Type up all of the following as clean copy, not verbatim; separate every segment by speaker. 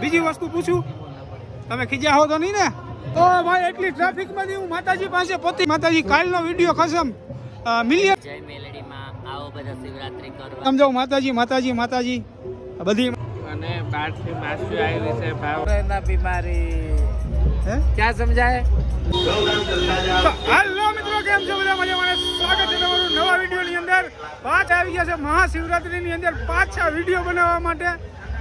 Speaker 1: બીજી વસ્તુ પૂછું, તમે ખીજા હો તો નહીં ને? તો ભાઈ એટલી ટ્રાફિકમાં હું માતાજી પાસે પહોંચી. માતાજી કાલનો વિડીયો ખસમ મિલિયન.
Speaker 2: જય મેલડીમાં આવો બધા શિવરાત્રી કરવા.
Speaker 1: સમજાવું માતાજી માતાજી માતાજી બધી.
Speaker 3: અને બારથી માસી આવી છે ભાવના બીમારી. હે ક્યાં સમજાય?
Speaker 1: હાલો મિત્રો, કેમ છો બધા? મજામાં? સ્વાગત છે તમારું નવા વિડીયોની અંદર. પાછા આવી ગયા છે મહાશિવરાત્રીની અંદર પાછા વિડીયો બનાવવા માટે.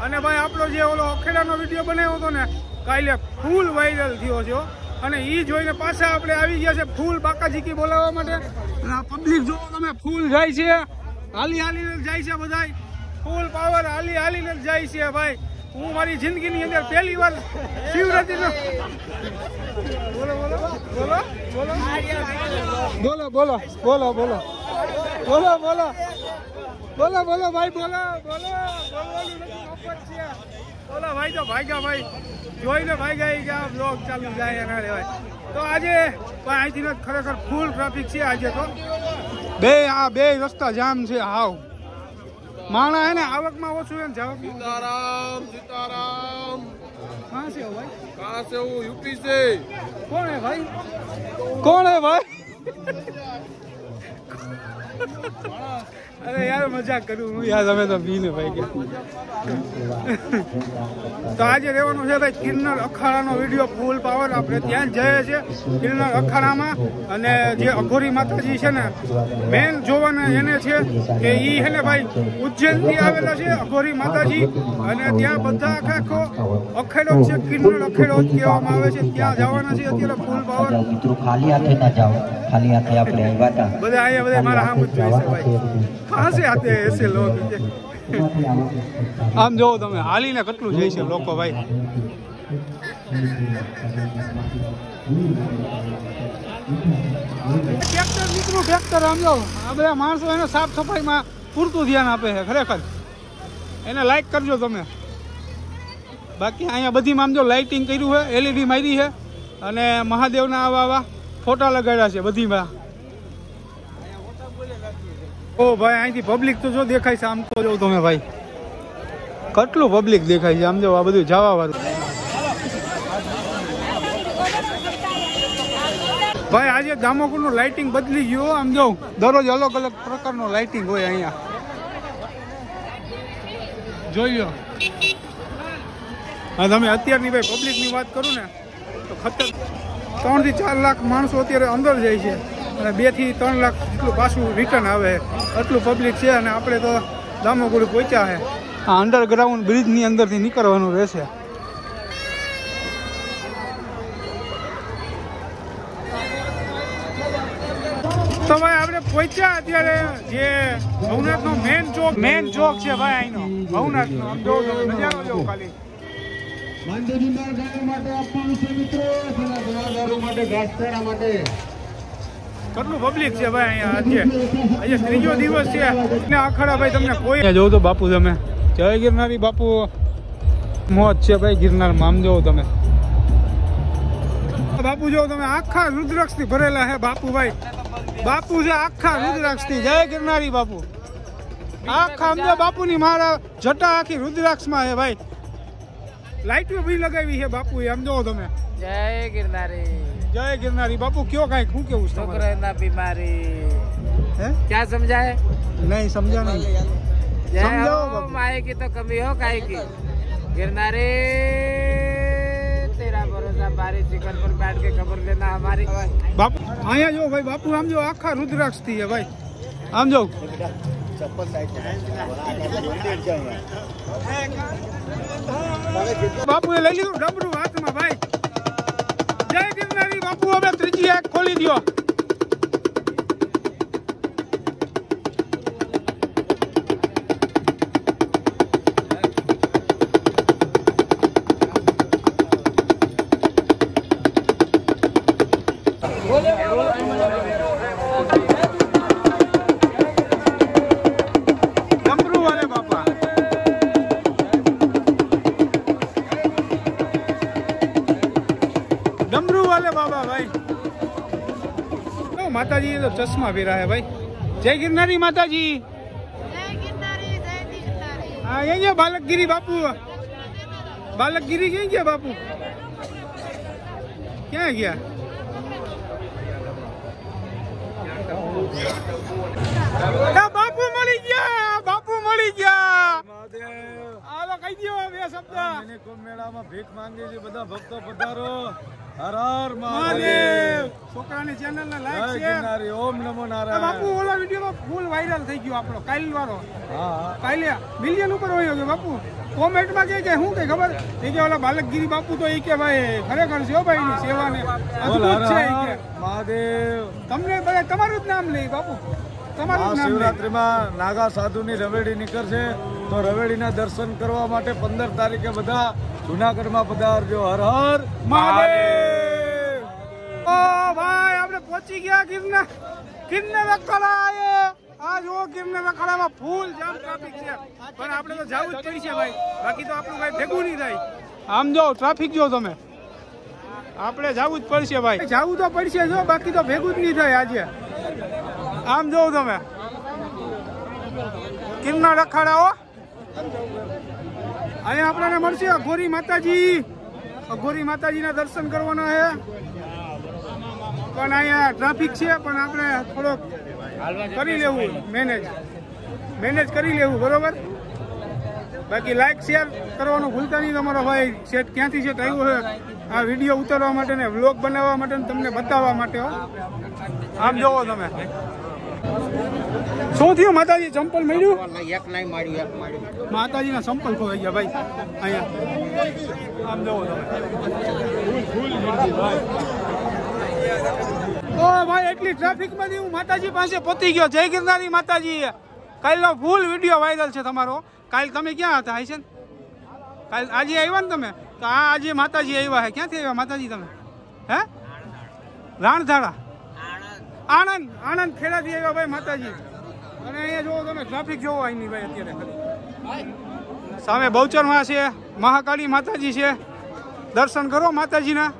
Speaker 1: અને ભાઈ આપણો જે ઓલો અખેડાનો વિડીયો બનાવ્યો હતો ને કાલે ફૂલ વાયરલ થયો છે. અને એ જોઈને પાછા આપણે આવી ગયા છે ફૂલ બાકાજીકી બોલાવવા માટે. અને આ પબ્લિક જો તમે ફૂલ જાય છે, હાલી હાલીને જાય છે બધા. ફૂલ પાવર હાલી હાલીને જાય છે ભાઈ. હું મારી જિંદગીની અંદર પહેલી વાર શિવરાત્રીનો બોલો બોલો બોલો બોલો બોલો બોલો બોલો બોલો બોલો બોલો બોલો બોલો ભાઈ બોલો બોલો બોલવાનું નથી, મફત છે. બોલો ભાઈ તો ભાગ્યા ભાઈ જોઈને ભાગ્યા કે આ બ્લોગ ચાલુ જાય એના રેવાય. તો આજે અહીંથી ખરેખર ફૂલ ટ્રાફિક છે આજે. તો બે રસ્તા જામ છે. હાવ માણા હે ને આવકમાં ઓછું હે ને જાવક.
Speaker 3: सीताराम सीताराम।
Speaker 1: कहाँ से हो भाई?
Speaker 3: कहाँ से हो? यूपी से।
Speaker 1: कौन है भाई? कौन है भाई? अरे यार मजाक करूँ હું યાર. તમે તો બીને ભાઈ કે તો આજે રહેવાનું છે ભાઈ કિન્નર અખાડાનો વિડીયો ફૂલ પાવર. આપણે ત્યાં જ જઈએ છીએ કિન્નર અખાડામાં. અને જે અઘોરી માતાજી છે ને મેન જોવાના એને છે કે એ છે ને ભાઈ ઉજ્જૈનથી આવેલા છે અઘોરી માતાજી. અને ત્યાં બધા આખો અખેડો છે, કિન્નર અખેડો જ કહેવામાં આવે છે. ત્યાં જવાના છે અત્યારે ફૂલ પાવર.
Speaker 4: મિત્રો ખાલી હાથે ના જાઓ, ખાલી હાથે આપણે આવ્યા હતા.
Speaker 1: બધા અહીંયા બધા મારા સામે જ જોઈ છે ભાઈ. कहाँ से आते हैं ऐसे लोग? આમ જોવો તમે હાલીને કેટલું જાય છે લોકો ભાઈ. ટ્રેક્ટર નીકળું ટ્રેક્ટર. આમ જો આ બધા માણસો એને સાફ સફાઈમાં પૂરતું ધ્યાન આપે છે ખરેખર. એને લાઈક કરજો તમે. બાકી અહીંયા બધીમાં આમ જો લાઇટિંગ કર્યું છે, LED મારી છે. અને મહાદેવના આવા ફોટા લગાડ્યા છે બધીમાં. ઓ ભાઈ અહીંથી પબ્લિક તો જો દેખાય છે. આમ તો જો તમે ભાઈ કેટલું પબ્લિક દેખાય છે. આમ જો આ બધું જવા વાળું. ભાઈ આજે દામોકુરનું લાઇટિંગ બદલી ગયું. આમ જો દરરોજ અલગ અલગ પ્રકારનું લાઇટિંગ હોય અહીંયા. જોઈ લો. હા તમે અત્યારની ભાઈ પબ્લિકની વાત કરું ને તો 3 થી 4 લાખ માણસો અત્યારે અંદર જાય છે. અને 2 થી 3 લાખ જેટલું પાછું રિટર્ન આવે. આટલું પબ્લિક છે. અને આપણે તો દામોકુર પહોંચ્યા છે. આ અંડરગ્રાઉન્ડ બ્રિજની અંદરથી નીકળવાનું રહેશે. તો ભાઈ આપણે પહોંચ્યા અત્યારે જે ભવનાથનો મેન ચોક છે ભાઈ અહીંનો ભવનાથનો. આમ જોવો તમે નજારો જોવો ખાલી. કેટલું પબ્લિક છે ભાઈ અહીંયા. આજે ત્રીજો દિવસ છે અખાડા ભાઈ. તમને કોઈ જોવો તો બાપુ તમે જય ગિરનારી બાપુ મોજ છે ભાઈ ગિરનારમાં. આમ જોવો તમે બાપુ જોવો તમે આખા રુદ્રાક્ષ થી ભરેલા છે બાપુ ભાઈ. બાપુ છે આખા રુદ્રાક્ષ થી. જય ગિરનારી બાપુ. આખા આમ જો બાપુની મારા જટા આખી રુદ્રાક્ષમાં છે ભાઈ. લાઈટો બી લગાવી છે બાપુ. આમ જોવો તમે.
Speaker 3: જય ગિરનારી.
Speaker 1: જય ગિરનારી બાપુ. કયો કઈ શું કેવું છે?
Speaker 3: કોરોના બીમારી.
Speaker 1: હે
Speaker 3: क्या समझाए?
Speaker 1: नहीं समझा नहीं.
Speaker 3: समझाओ माए की तो कमी हो काहे की. गिरनारी तेरा भरोसा बारिश शिखर पर बैठ के खबर लेना हमारी.
Speaker 1: બાપુ અહીંયા જો ભાઈ બાપુ આમ જો આખા રુદ્રાક્ષ થી છે ભાઈ. આમ જો બાપુ એ લઈ લીધું ડબરું હાથમાં ભાઈ. જય ગિરનારી બાપુ. હવે ત્રીજી આંખ ખોલી દો. ડમरू વાલે બાપા. डमरू वाले बाबा भाई. माताजी ये तो चश्मा भी रहा है भाई. जय गिरनारी माताजी. हाँ ये बालकगिरी बापू બાલકગીરી ક્યાં ગયા બાપુ? ક્યાં ગયા? બાપુ મળી ગયા, બાપુ મળી ગયા. હાલો કહી દો બે શબ્દ.
Speaker 5: મેળામાં ભીખ માંગી છે બધા ભક્તો પધારો. હર હર
Speaker 1: મહાદેવ. છોકરાની ચેનલ ને લાઈક શેર.
Speaker 5: ઓમ નમો નારાયણ.
Speaker 1: બાપુ ઓલા વિડીયોમાં ફૂલ વાયરલ થઈ ગયો આપણો કાલ વાળો.
Speaker 5: હા
Speaker 1: કાલે મિલિયન ઉપર હોય ગયો બાપુ. કોમેન્ટમાં કે શું કઈ ખબર એ કે ઓલા બાલકગીરી બાપુ તો એ કે ભાઈ ખરેખર છે ભાઈ ની સેવા ને અદ્ભુત છે એ કે.
Speaker 5: મહાદેવ.
Speaker 1: તમને બધા તમારું જ નામ લે બાપુ, તમારું જ નામ લે.
Speaker 5: શિવરાત્રીમાં નાગા સાધુની રવેડી નીકળશે તો રવેડીના દર્શન કરવા માટે 15 તારીખે બધા જુનાગઢમાં પધારજો. હર હર
Speaker 1: મહાદેવ. ઓ ભાઈ આપણે પહોંચી ગયા ગિરનાર અખાડા. આ જો ગિરનાર અખાડામાં ફૂલ જામ ટ્રાફિક છે, પણ આપણે તો જવું જ પડશે ભાઈ, બાકી તો આપણું કઈ ભેગું નહીં થાય. આમ જો ટ્રાફિક જો તમે, આપણે જવું જ પડશે ભાઈ, જવું તો પડશે જો, બાકી તો ભેગું જ નહીં થાય આજે. આમ જોઉં તમે ગિરનાર અખાડાઓ. અહીંયા આપણને મળશે અઘોરી માતાજી. અઘોરી માતાજીના દર્શન કરવાના છે, પણ અહીંયા ટ્રાફિક છે, પણ આપણે થોડોક કરી લેવું, મેનેજ કરી લેવું, બરોબર. બાકી લાઈક શેર કરવાનું ભૂલતા નહીં. તમારો ભાઈ સેટ ક્યાંથી સેટ આવ્યો છે આ વિડીયો ઉતારવા માટે ને વ્લોગ બનાવવા માટે ને તમને બતાવવા માટે. આમ જોવો તમે શું થયું માતાજી? ચંપલ મળ્યું? માતાજીના ચંપલ ખોવાઈ ગયા ભાઈ અહીંયા. આમ જોવો તમે. ઓ ભાઈ એટલી ટ્રાફિકમાંથી હું માતાજી પાસે પહોંચી ગયો. જય ગિરનારી માતાજી. કાલનો ફૂલ વિડીયો વાયરલ છે તમારો. કાલ તમે ક્યાં હતા? હાઈશન કાલ આજે આવ્યા ને તમે? તો આ આજે માતાજી આવ્યા હે. ક્યાંથી આવ્યા માતાજી તમે? હે રાણધારા, આણંદ ખેડાથી આવ્યા ભાઈ માતાજી. અને અહીંયા જોવો તમે ટ્રાફિક જોવો અહીંની ભાઈ અત્યારે. સામે બહુચરમાં છે, મહાકાળી માતાજી છે. દર્શન કરો માતાજીના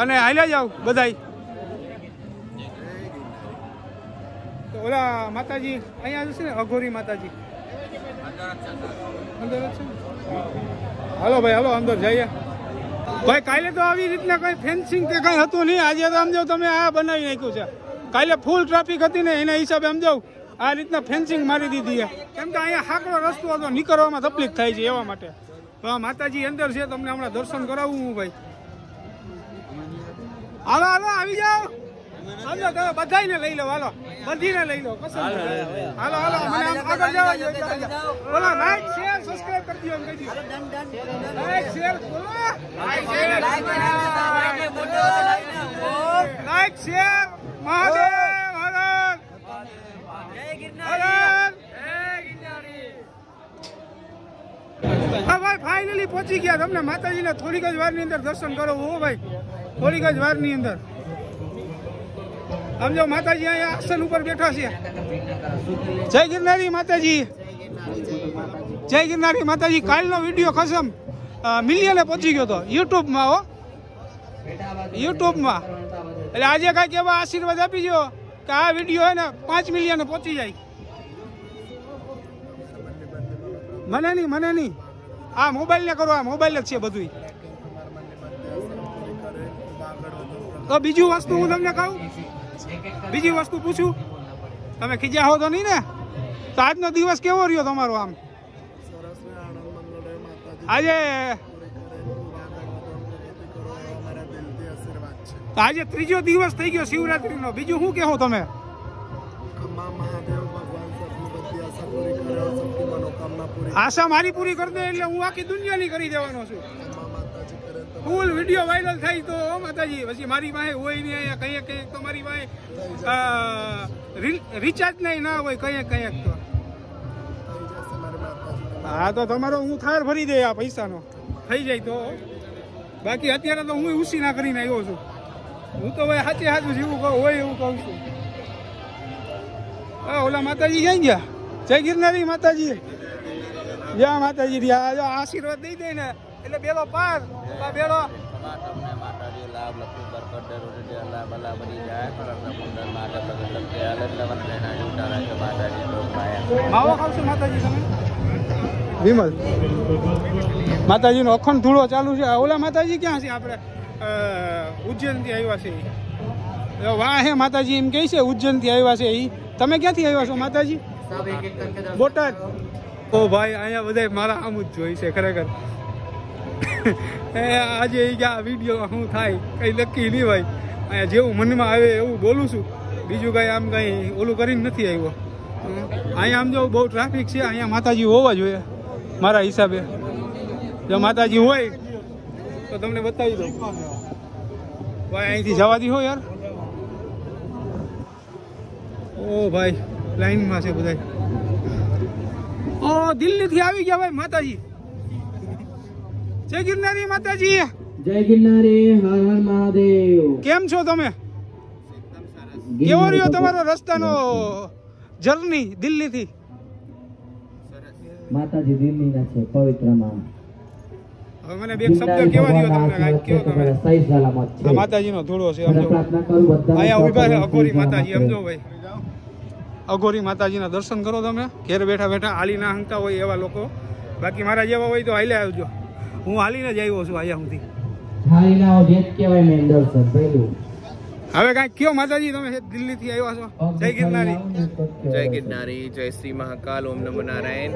Speaker 1: અને હાલ્યા જાવ બધાય. તો ઓલા માતાજી અહીંયા છે ને અઘોરી માતાજી અંદર જ છે. હાલો ભાઈ હાલો અંદર જઈએ ભાઈ. કાલે તો આવી રીતના કઈ ફેન્સિંગ કે કઈ હતું નહીં. આજે તો સમજો તમે આ બનાવી નાખ્યું છે. કાલે ફૂલ ટ્રાફિક હતી ને એના હિસાબે સમજો આ રીતના ફેન્સિંગ મારી દીધી છે, કેમ કે અહીંયા હાકડો રસ્તો હતો, નીકળવામાં તકલીફ થાય છે એવા માટે. માતાજી અંદર છે, તમને હમણાં દર્શન કરાવું હું ભાઈ. હાલો હાલો આવી જાઓ. હાલો તમે બધાને લઈ લો, હાલો બધીને લઈ લો. હાલો હાલો મને આગળ જાઓ. બોલો લાઈક શેર સબસ્ક્રાઇબ કરી દો. એમ કહી દો લાઈક શેર. બોલો લાઈક શેર. મહાદેવ હર હર. જય ગિરનારી. હા ભાઈ ફાઇનલી પહોંચી ગયા. તમને માતાજીને થોડીક જ વારની અંદર દર્શન કરો હો ભાઈ, થોડીક જ વારની અંદર. સમજો માતાજી અહીંયા આસન ઉપર બેઠા છે. જય ગિરનારી માતાજી. જય ગિરનારી માતાજી. કાલનો વિડીયો ખસમ મિલિયને પહોંચી ગયો હતો યુટ્યુબમાં. હો યુટ્યુબમાં. એટલે આજે કાંઈક એવા આશીર્વાદ આપી દો કે આ વિડીયો હે ને 5 મિલિયને પહોંચી જાય. મને નહીં આ મોબાઈલને કરો, આ મોબાઈલ જ છે બધું. તો બીજું વસ્તુ હું તમને કહું, બીજી વસ્તુ પૂછું, તમે ખીજા હો તો નહીં ને? તો આજનો દિવસ કેવો રહ્યો તમારો? આમ આજે ત્રીજો દિવસ થઈ ગયો શિવરાત્રીનો. બીજું શું કહો તમે? આશા મારી પૂરી કરી દે એટલે હું આખી દુનિયાની કરી દેવાનો છું. ફૂલ વિડીયો વાયરલ થાય તો માતાજી. પછી મારી પાસે હોય નહીં અહીંયા કંઈક તો મારી પાસે રિચાર્જ નહીં ના હોય કંઈક તો. હા તો તમારો હું થાર ભરી દે આ પૈસાનો થઈ જાય તો. બાકી અત્યારે તો હું ઉસી ના કરીને આવ્યો છું. હું તો ભાઈ સાચે સાચું જેવું કહું હોય એવું કહું છું. ઓલા માતાજી ક્યાં ગયા? જય ગિરનારી માતાજી. જ્યાં માતાજી રહ્યા આશીર્વાદ દઈ દે ને એટલે બેલો પાર બેલો. માવો ખાવશો માતાજી તમે? વિમલ માતાજીનો અખંડ ધૂળો ચાલુ છે. ઓલા માતાજી ક્યાં છે? આપણે ઉજ્જૈનથી આવ્યા છે. વાહ હે માતાજી એમ કહે છે ઉજ્જૈનથી આવ્યા છે. એ તમે ક્યાંથી આવ્યા છો માતાજી? બોટાદ. ઓ ભાઈ અહીંયા બધા મારા આમ જ જોઈ છે ખરેખર. આજે આ વિડીયો શું થાય કંઈ નક્કી નહીં ભાઈ. અહીંયા જેવું મનમાં આવે એવું બોલું છું, બીજું કાંઈ આમ કાંઈ ઓલું કરીને નથી આવ્યો. અહીંયા આમ જો બહુ ટ્રાફિક છે. અહીંયા માતાજી હોવા જોઈએ મારા હિસાબે. જો માતાજી હોય તો તમને બતાવી દઉં. ભાઈ અહીંથી જવા દી હો યાર. ઓ ભાઈ લાઈનમાં છે બધા. ઓ દિલ્હીથી આવી ગયા ભાઈ માતાજી. જય ગિરનારી માતાજી.
Speaker 6: જય ગિરનારી. હર હર મહાદેવ.
Speaker 1: કેમ છો તમે? કેવો રહ્યો તમારો રસ્તાનો જર્ની દિલ્હીથી?
Speaker 6: માતાજી દિલ્હીના છે પવિત્રમાં.
Speaker 1: હવે મને બે શબ્દ કેવા દો તમને, કાંઈક કહો તમે.
Speaker 6: સહી સલામત છે.
Speaker 1: આ માતાજીનો ધૂળો છે સમજો.
Speaker 6: પ્રાર્થના કરું બધા
Speaker 1: અહીંયા ઉભા છે અઘોરી માતાજી સમજો ભાઈ. અઘોરી માતાજીના દર્શન કરો તમે. ઘેર બેઠા બેઠા હાલી ના હંગતા હોય એવા લોકો. બાકી મારા જેવા હોય તો હાલે આવજો. હું હાલીને જ આવ્યો છું અહીંયા સુધી.
Speaker 6: હારીના ભેટ કહેવાય મેં દર્શન પહેલું.
Speaker 1: હવે કાંઈક કયો માતાજી, તમે દિલ્હીથી આવ્યા છો. જય ગિરનારી.
Speaker 7: जय गिरनारी, जय श्री महाकाल, ओम नमो नारायण।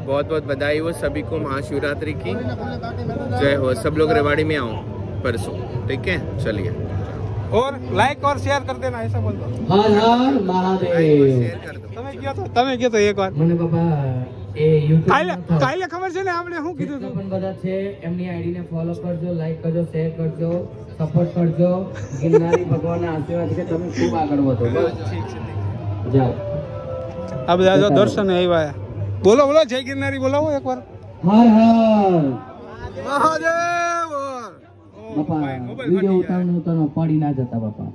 Speaker 7: बहुत बहुत बधाई हो सभी को महाशिवरात्रि की। जय हो। सब लोग रेवाड़ी में आओ परसों, ठीक है? चलिए
Speaker 1: और लाइक और शेयर कर देना, ऐसा बोल दो.
Speaker 6: હર હર મહાદેવ.
Speaker 7: शेयर कर दो।
Speaker 1: તમે કયો તો એકવાર.
Speaker 6: મને બાપા એ YouTube
Speaker 1: કાલે ખબર છે ને આપણે શું કીધું હતું?
Speaker 6: પણ બધા છે એમની આઈડી ને ફોલો કરજો, લાઈક કરજો, શેર કરજો, સપોર્ટ કરજો. ગિરનારી ભગવાનના આશીર્વાદ છે તમે ખૂબ આગળ વધો. બસ જાઓ.
Speaker 1: આ બધા જો દર્શન આવ્યા. બોલો બોલો જય ગિરનારી બોલાવો એકવાર.
Speaker 6: હર હર
Speaker 1: મહાદેવ.
Speaker 6: બાપા વિડિયો ઉતારનો પડી ના જતા બાપા,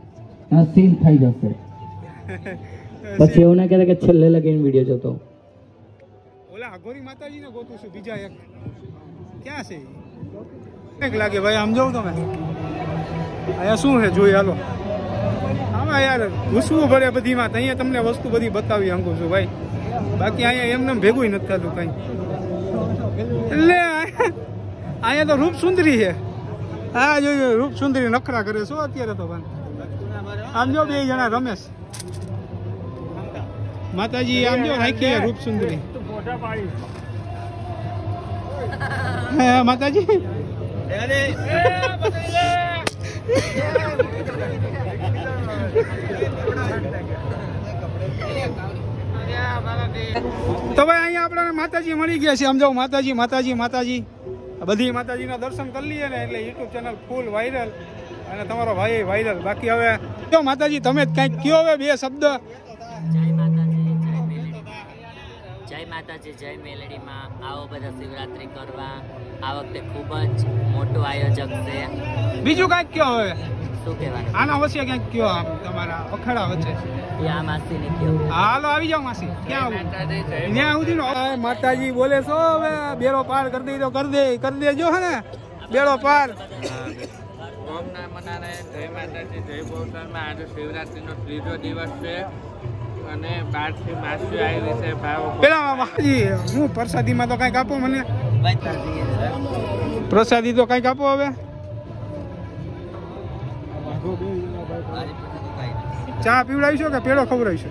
Speaker 6: આ સીન થઈ જશે. પછી એવું ના કહેતા કે છેલ્લે લગીને વિડિયો જોતો.
Speaker 1: ઓલા અઘોરી માતાજીને ગોતું છું બીજા એક. ક્યાં છે એક લાગે ભાઈ? આમ જોઉં તમે અહીંયા શું છે જોઈ હાલો. આમાં યાર ઘૂસવું પડે બધીમાં. અહીંયા તમને વસ્તુ બધી બતાવી શકું છું ભાઈ. બાકી અહીંયા એમને ભેગું નથી થતું કઈ. એટલે અહીંયા તો રૂપ સુંદરી છે. હા જોયું રૂપ સુંદરી નખરા કરે શું અત્યારે તો પણ. આમ જો બે જણા રમેશ માતાજી આમ જો રાખી રૂપ સુંદરી. હા માતાજી. તો ભાઈ અહીંયા આપણે માતાજી મળી ગયા છે. સમજાવ માતાજી માતાજી માતાજી બધી માતાજીના દર્શન કરી લઈએ ને એટલે યુટ્યુબ ચેનલ ફૂલ વાયરલ અને તમારો ભાઈ વાયરલ. બાકી હવે જો માતાજી તમે કંઈક કયો હવે બે શબ્દ.
Speaker 2: જય માતાજી જય મેલડીમાં આવો બધા શિવરાત્રી કરવા. આ વખતે ખૂબ જ મોટું આયોજક છે.
Speaker 1: બીજું કાંઈક કયો હવે.
Speaker 2: શું કહેવાનું?
Speaker 1: આના વચ્ચે ક્યાંક કયો આમ તમારા અખાડા વચ્ચે.
Speaker 2: યા માસીને કહ્યું.
Speaker 1: હાલો આવી જાઓ માસી. ક્યાં આવું? ત્યાં સુધી નો માતાજી બોલે છો હવે બેડો પાર કરી દઈ તો કરી દેજો હે ને બેડો પાર.
Speaker 3: ઓમ નમો નારાયણ. જય માતાજી જય ગોસાઈમાં. આજે શિવરાત્રીનો ત્રીજો દિવસ છે અને 12 થી માસી આવી છે ભાવ.
Speaker 1: પેલા માજી હું પ્રસાદીમાં તો કંઈક આપો મને. પ્રસાદી તો કંઈક આપો હવે. ચા પીવડાવીશો કે પેડો ખવડાવીશો?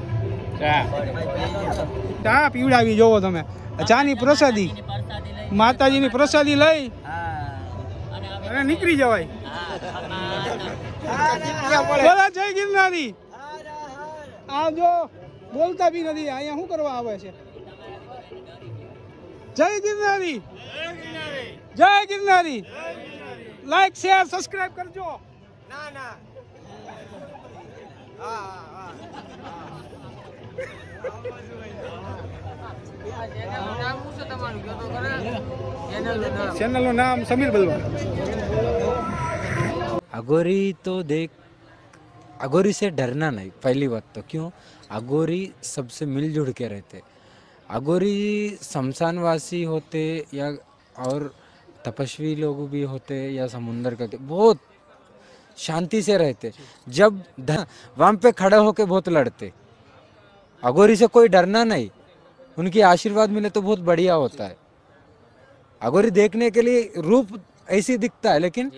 Speaker 1: ચા પીવડાવી જોવો તમે. ચાની પ્રસાદી માતાજીની પ્રસાદી લઈ અને નીકળી જવાય. બોલા જય ગિરનારી. આ જો બોલતા બી નથી. અહીંયા શું કરવા આવે છે? જય ગિરનારી જય ગિરનારી. લાઈક શેર સબસ્ક્રાઇબ કરજો. ના ના चैनल नाम समीर बलवान।
Speaker 8: अघोरी तो देख, अघोरी से डरना नहीं पहली बात तो। क्यों? अघोरी सबसे मिलजुल के रहते। अघोरी शमशानवासी होते या और तपस्वी लोग भी होते या समुंदर के, बहुत शांति से रहते। जब वहाँ पे खड़े होके बहुत लड़ते। अघोरी से कोई डरना नहीं, उनकी आशीर्वाद मिले तो बहुत बढ़िया होता है। अघोरी देखने के लिए रूप ऐसे दिखता है, लेकिन